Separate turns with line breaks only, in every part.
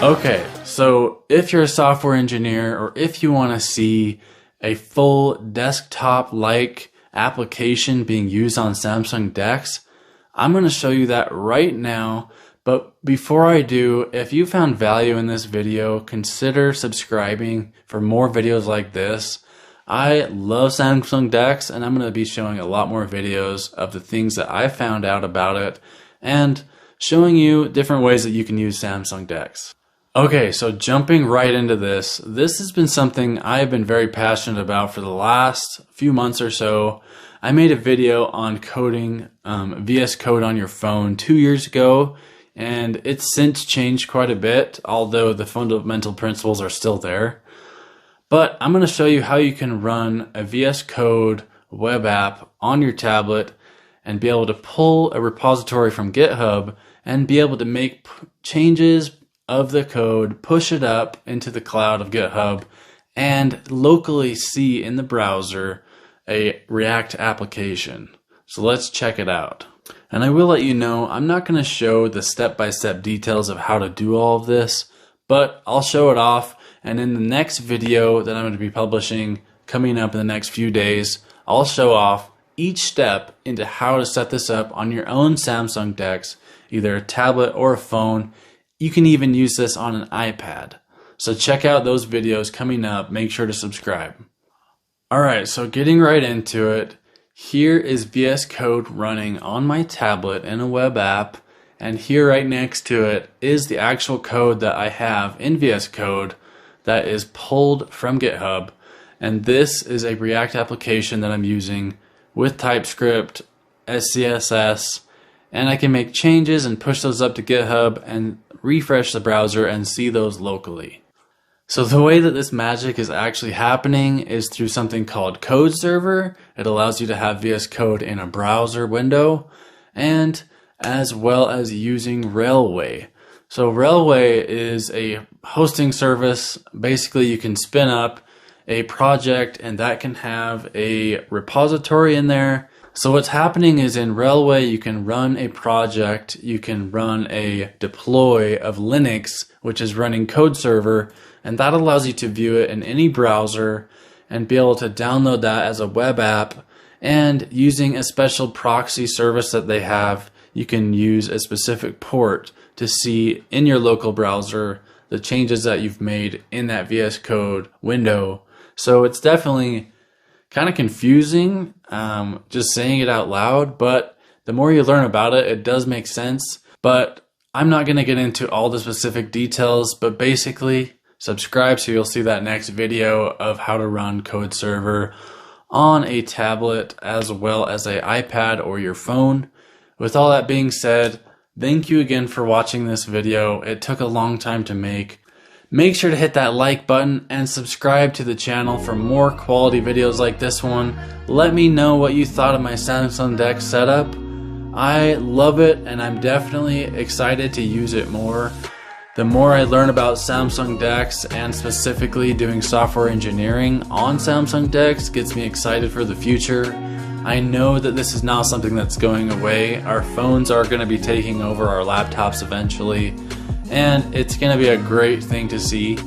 Okay, so if you're a software engineer or if you want to see a full desktop-like application being used on Samsung Dex, I'm going to show you that right now. But before I do, if you found value in this video, consider subscribing for more videos like this. I love Samsung Dex, and I'm going to be showing a lot more videos of the things that I found out about it and showing you different ways that you can use Samsung Dex. Okay, so jumping right into this has been something I've been very passionate about for the last few months or so. I made a video on coding VS Code on your phone 2 years ago, and it's since changed quite a bit, although the fundamental principles are still there. But I'm going to show you how you can run a VS Code web app on your tablet and be able to pull a repository from GitHub and be able to make changes of the code, push it up into the cloud of GitHub, and locally see in the browser a React application. So let's check it out. And I will let you know, I'm not going to show the step-by-step details of how to do all of this, but I'll show it off, and in the next video that I'm going to be publishing coming up in the next few days, I'll show off each step into how to set this up on your own Samsung Dex, either a tablet or a phone. You can even use this on an iPad. So check out those videos coming up. Make sure to subscribe. Alright, so getting right into it, here is VS Code running on my tablet in a web app, and here right next to it is the actual code that I have in VS Code that is pulled from GitHub, and this is a React application that I'm using with TypeScript, SCSS, and I can make changes and push those up to GitHub and refresh the browser and see those locally. So the way that this magic is actually happening is through something called Code Server. It allows you to have VS Code in a browser window, and as well as using Railway. So Railway is a hosting service. Basically, you can spin up a project and that can have a repository in there. So what's happening is in Railway, you can run a project, you can run a deploy of Linux, which is running Code Server, and that allows you to view it in any browser and be able to download that as a web app. And using a special proxy service that they have, you can use a specific port to see in your local browser the changes that you've made in that VS Code window. So it's definitely kind of confusing just saying it out loud, but the more you learn about it, it does make sense. But I'm not going to get into all the specific details, but basically subscribe so you'll see that next video of how to run Code Server on a tablet as well as an iPad or your phone. With all that being said, thank you again for watching this video. It took a long time to make. Make sure to hit that like button and subscribe to the channel for more quality videos like this one. Let me know what you thought of my Samsung Dex setup. I love it and I'm definitely excited to use it more. The more I learn about Samsung Dex and specifically doing software engineering on Samsung Dex gets me excited for the future. I know that this is not something that's going away. Our phones are going to be taking over our laptops eventually, and it's going to be a great thing to see.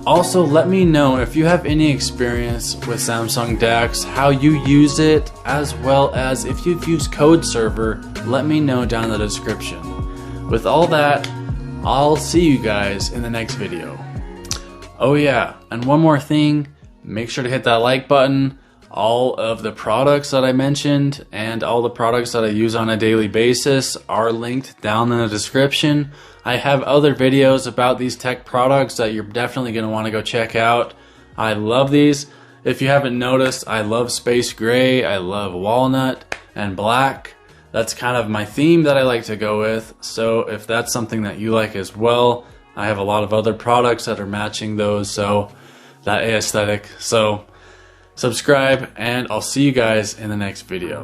Also, let me know if you have any experience with Samsung Dex, how you use it, as well as if you've used Code Server, let me know down in the description. With all that, I'll see you guys in the next video. Oh yeah, and one more thing, make sure to hit that like button. All of the products that I mentioned and all the products that I use on a daily basis are linked down in the description. I have other videos about these tech products that you're definitely going to want to go check out. I love these. If you haven't noticed, I love space gray, I love walnut and black. That's kind of my theme that I like to go with. So if that's something that you like as well, I have a lot of other products that are matching those, so that aesthetic. So subscribe, and I'll see you guys in the next video.